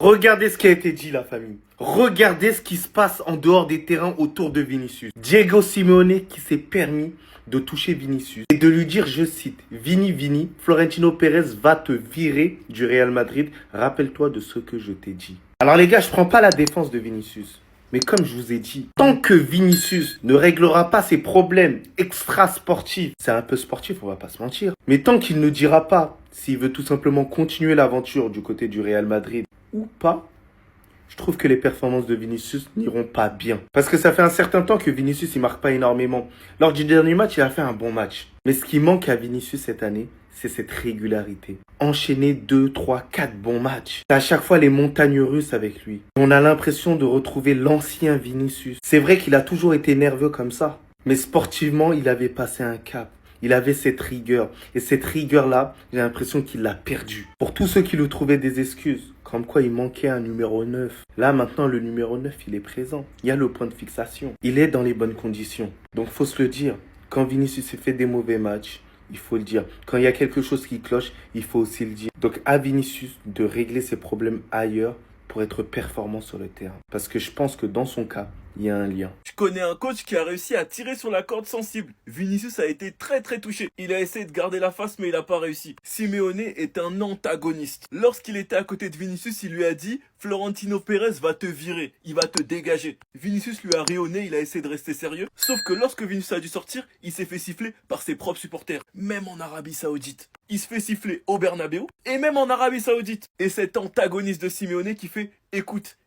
Regardez ce qui a été dit, la famille. Regardez ce qui se passe en dehors des terrains autour de Vinicius. Diego Simeone qui s'est permis de toucher Vinicius et de lui dire, je cite, Vini, Florentino Pérez va te virer du Real Madrid. Rappelle-toi de ce que je t'ai dit. Alors les gars, je prends pas la défense de Vinicius. Mais comme je vous ai dit, tant que Vinicius ne réglera pas ses problèmes extra-sportifs, c'est un peu sportif, on va pas se mentir, mais tant qu'il ne dira pas s'il veut tout simplement continuer l'aventure du côté du Real Madrid ou pas, je trouve que les performances de Vinicius n'iront pas bien. Parce que ça fait un certain temps que Vinicius il marque pas énormément. Lors du dernier match, il a fait un bon match. Mais ce qui manque à Vinicius cette année, c'est cette régularité. Enchaîner 2, 3, 4 bons matchs. C'est à chaque fois les montagnes russes avec lui. On a l'impression de retrouver l'ancien Vinicius. C'est vrai qu'il a toujours été nerveux comme ça. Mais sportivement, il avait passé un cap. Il avait cette rigueur. Et cette rigueur-là, j'ai l'impression qu'il l'a perdue. Pour tous ceux qui lui trouvaient des excuses, comme quoi il manquait un numéro 9. Là, maintenant, le numéro 9, il est présent. Il y a le point de fixation. Il est dans les bonnes conditions. Donc, faut se le dire. Quand Vinicius fait des mauvais matchs, il faut le dire. Quand il y a quelque chose qui cloche, il faut aussi le dire. Donc, à Vinicius de régler ses problèmes ailleurs pour être performant sur le terrain. Parce que je pense que dans son cas, il y a un lien. Je connais un coach qui a réussi à tirer sur la corde sensible. Vinicius a été très touché. Il a essayé de garder la face mais il n'a pas réussi. Simeone est un antagoniste. Lorsqu'il était à côté de Vinicius, il lui a dit « Florentino Pérez va te virer, il va te dégager ». Vinicius lui a ri au nez, il a essayé de rester sérieux. Sauf que lorsque Vinicius a dû sortir, il s'est fait siffler par ses propres supporters. Même en Arabie Saoudite. Il se fait siffler au Bernabéu et même en Arabie Saoudite. Et cet antagoniste de Simeone qui fait « Écoute,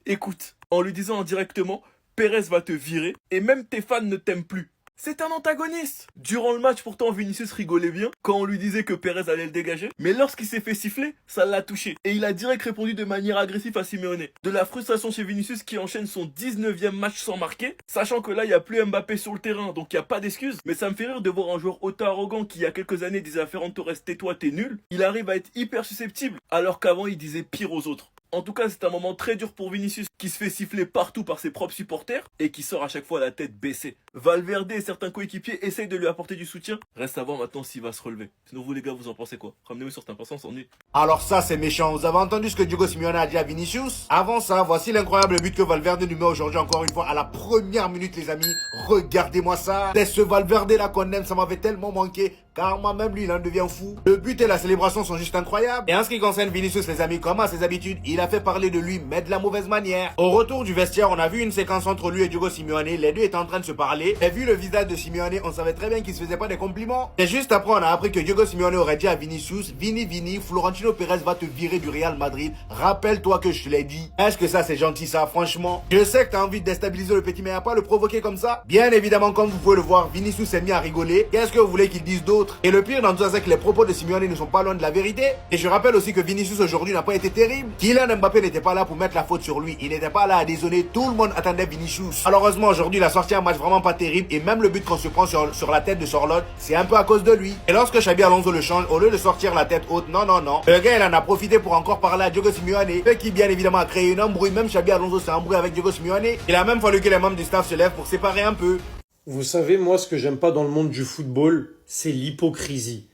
en lui disant indirectement « Pérez va te virer et même tes fans ne t'aiment plus ». C'est un antagoniste. Durant le match, pourtant, Vinicius rigolait bien quand on lui disait que Pérez allait le dégager. Mais lorsqu'il s'est fait siffler, ça l'a touché. Et il a direct répondu de manière agressive à Simeone. De la frustration chez Vinicius qui enchaîne son 19e match sans marquer. Sachant que là, il n'y a plus Mbappé sur le terrain, donc il n'y a pas d'excuse. Mais ça me fait rire de voir un joueur autant arrogant qui, il y a quelques années, disait à Ferran Torres, tais-toi, t'es nul. Il arrive à être hyper susceptible, alors qu'avant, il disait pire aux autres. En tout cas, c'est un moment très dur pour Vinicius qui se fait siffler partout par ses propres supporters et qui sort à chaque fois la tête baissée. Valverde et certains coéquipiers essayent de lui apporter du soutien. Reste à voir maintenant s'il va se relever. Sinon vous les gars, vous en pensez quoi? Ramenez-moi sur T'impatient, on s'ennuie. Alors ça c'est méchant, vous avez entendu ce que Diego Simeone a dit à Vinicius? Avant ça, voici l'incroyable but que Valverde nous met aujourd'hui encore une fois à la première minute les amis. Regardez-moi ça. C'est ce Valverde là qu'on aime, ça m'avait tellement manqué. Car moi-même lui il en devient fou. Le but et la célébration sont juste incroyables. Et en ce qui concerne Vinicius les amis, comme à ses habitudes, il a fait parler de lui mais de la mauvaise manière. Au retour du vestiaire, on a vu une séquence entre lui et Diego Simeone. Les deux étaient en train de se parler. Et vu le visage de Simeone, on savait très bien qu'il se faisait pas des compliments. Et juste après, on a appris que Diego Simeone aurait dit à Vinicius, Vini, Florentino Pérez va te virer du Real Madrid. Rappelle-toi que je te l'ai dit. Est-ce que ça c'est gentil ça, franchement? Je sais que t'as envie de déstabiliser le petit, mais à pas le provoquer comme ça. Bien évidemment, comme vous pouvez le voir, Vinicius s'est mis à rigoler. Qu'est-ce que vous voulez qu'il dise d'autre? Et le pire dans tout ça, c'est que les propos de Simeone ne sont pas loin de la vérité. Et je rappelle aussi que Vinicius aujourd'hui n'a pas été terrible. Kylian Mbappé n'était pas là pour mettre la faute sur lui. Il n'était pas là à dézonner. Tout le monde attendait Vinicius. Malheureusement, aujourd'hui, il a sorti un match vraiment pas terrible. Et même le but qu'on se prend sur la tête de Sorloth, c'est un peu à cause de lui. Et lorsque Xabi Alonso le change, au lieu de sortir la tête haute, non. Le gars, il en a profité pour encore parler à Diego Simeone. Ce qui, bien évidemment, a créé une embrouille. Même Xabi Alonso s'est embrouillé avec Diego Simeone. Il a même fallu que les membres du staff se lèvent pour séparer un peu. Vous savez, moi, ce que j'aime pas dans le monde du football, c'est l'hypocrisie.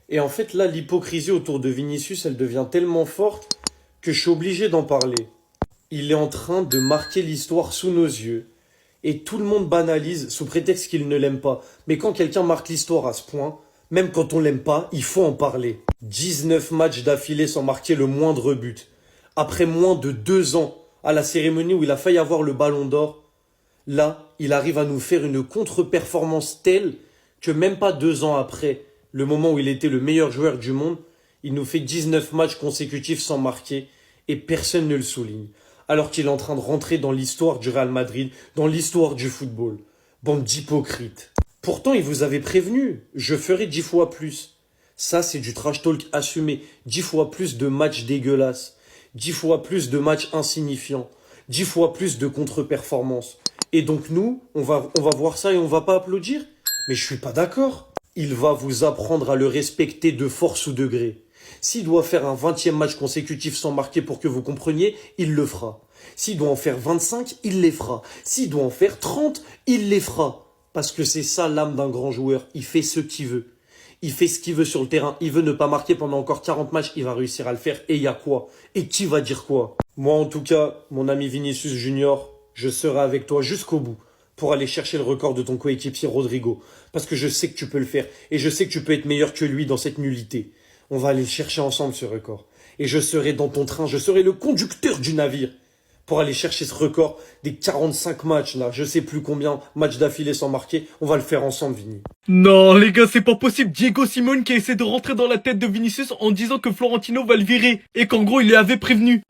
Et en fait, là, l'hypocrisie autour de Vinicius, elle devient tellement forte que je suis obligé d'en parler. Il est en train de marquer l'histoire sous nos yeux. Et tout le monde banalise sous prétexte qu'il ne l'aime pas. Mais quand quelqu'un marque l'histoire à ce point, même quand on l'aime pas, il faut en parler. 19 matchs d'affilée sans marquer le moindre but. Après moins de 2 ans, à la cérémonie où il a failli avoir le ballon d'or, là, il arrive à nous faire une contre-performance telle que même pas 2 ans après, le moment où il était le meilleur joueur du monde, il nous fait 19 matchs consécutifs sans marquer et personne ne le souligne. Alors qu'il est en train de rentrer dans l'histoire du Real Madrid, dans l'histoire du football. Bande d'hypocrites. Pourtant, il vous avait prévenu, je ferai 10 fois plus. Ça, c'est du trash talk assumé. 10 fois plus de matchs dégueulasses. 10 fois plus de matchs insignifiants. 10 fois plus de contre-performances. Et donc nous, on va voir ça et on va pas applaudir? Mais je suis pas d'accord. Il va vous apprendre à le respecter de force ou de gré. S'il doit faire un 20e match consécutif sans marquer pour que vous compreniez, il le fera. S'il doit en faire 25, il les fera. S'il doit en faire 30, il les fera. Parce que c'est ça l'âme d'un grand joueur. Il fait ce qu'il veut. Il fait ce qu'il veut sur le terrain. Il veut ne pas marquer pendant encore 40 matchs. Il va réussir à le faire. Et il y a quoi? Et qui va dire quoi? Moi, en tout cas, mon ami Vinicius Junior, je serai avec toi jusqu'au bout pour aller chercher le record de ton coéquipier Rodrigo. Parce que je sais que tu peux le faire et je sais que tu peux être meilleur que lui dans cette nullité. On va aller le chercher ensemble, ce record. Et je serai dans ton train, je serai le conducteur du navire pour aller chercher ce record des 45 matchs, là. Je sais plus combien matchs d'affilée sans marquer. On va le faire ensemble, Vini. Non, les gars, c'est pas possible. Diego Simeone qui essaie de rentrer dans la tête de Vinicius en disant que Florentino va le virer et qu'en gros, il lui avait prévenu.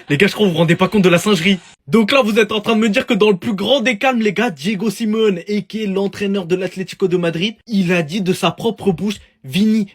Les gars, je crois que vous vous rendez pas compte de la singerie. Donc là, vous êtes en train de me dire que dans le plus grand des calmes, les gars, Diego Simeone, et qui est l'entraîneur de l'Atlético de Madrid, il a dit de sa propre bouche, Vini,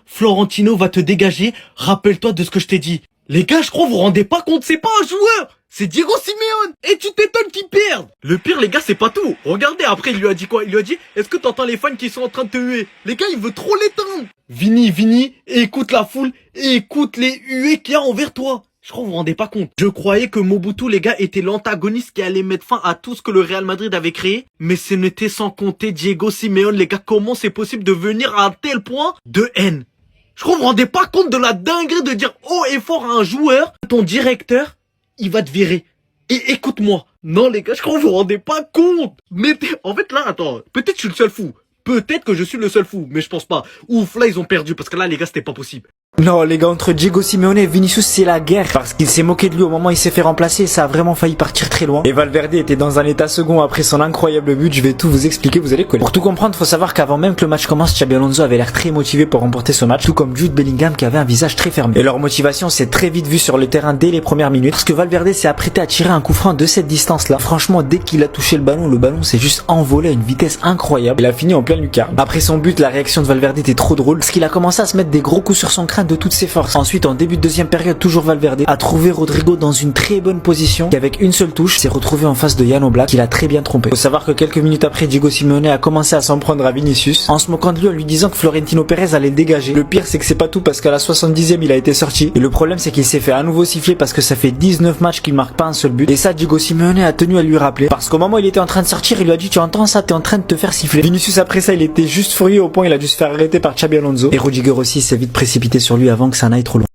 Florentino va te dégager. Rappelle-toi de ce que je t'ai dit. Les gars, je crois que vous vous rendez pas compte, c'est pas un joueur, c'est Diego Simeone. Et tu t'étonnes qu'il perde. Le pire, les gars, c'est pas tout. Regardez, après, il lui a dit quoi? Il lui a dit, est-ce que t'entends les fans qui sont en train de te huer? Les gars, il veut trop l'éteindre. Vini, écoute la foule, écoute les huées qu'il y a envers toi. Je crois que vous vous rendez pas compte. Je croyais que Mobutu, les gars, était l'antagoniste qui allait mettre fin à tout ce que le Real Madrid avait créé. Mais ce n'était sans compter Diego Simeone, les gars. Comment c'est possible de venir à un tel point de haine? Je crois que vous vous rendez pas compte de la dinguerie de dire haut et fort à un joueur, ton directeur, il va te virer. Et écoute-moi. Non, les gars, je crois que vous vous rendez pas compte. Mais en fait, là, attends, peut-être je suis le seul fou. Peut-être que je suis le seul fou, mais je pense pas. Ouf, là, ils ont perdu, parce que là, les gars, c'était pas possible. Non les gars, entre Diego Simeone et Vinicius c'est la guerre, parce qu'il s'est moqué de lui au moment où il s'est fait remplacer et ça a vraiment failli partir très loin. Et Valverde était dans un état second après son incroyable but, je vais tout vous expliquer, vous allez connaître. Pour tout comprendre, faut savoir qu'avant même que le match commence, Xabi Alonso avait l'air très motivé pour remporter ce match, tout comme Jude Bellingham qui avait un visage très fermé. Et leur motivation s'est très vite vue sur le terrain dès les premières minutes, parce que Valverde s'est apprêté à tirer un coup franc de cette distance là. Franchement, dès qu'il a touché le ballon s'est juste envolé à une vitesse incroyable. Il a fini en pleine lucarne. Après son but, la réaction de Valverde était trop drôle, parce qu'il a commencé à se mettre des gros coups sur son crâne de toutes ses forces. Ensuite, en début de deuxième période, toujours Valverde a trouvé Rodrigo dans une très bonne position qui avec une seule touche s'est retrouvé en face de Jan Oblak qu'il a très bien trompé. Faut savoir que quelques minutes après, Diego Simeone a commencé à s'en prendre à Vinicius en se moquant de lui en lui disant que Florentino Pérez allait le dégager. Le pire c'est que c'est pas tout parce qu'à la 70e il a été sorti et le problème c'est qu'il s'est fait à nouveau siffler parce que ça fait 19 matchs qu'il marque pas un seul but et ça Diego Simeone a tenu à lui rappeler parce qu'au moment où il était en train de sortir il lui a dit tu entends ça, t'es en train de te faire siffler. Vinicius après ça il était juste furieux au point il a dû se faire arrêter par Xabi Alonso et Rudiger aussi s'est vite précipité sur lui avant que ça n'aille trop loin.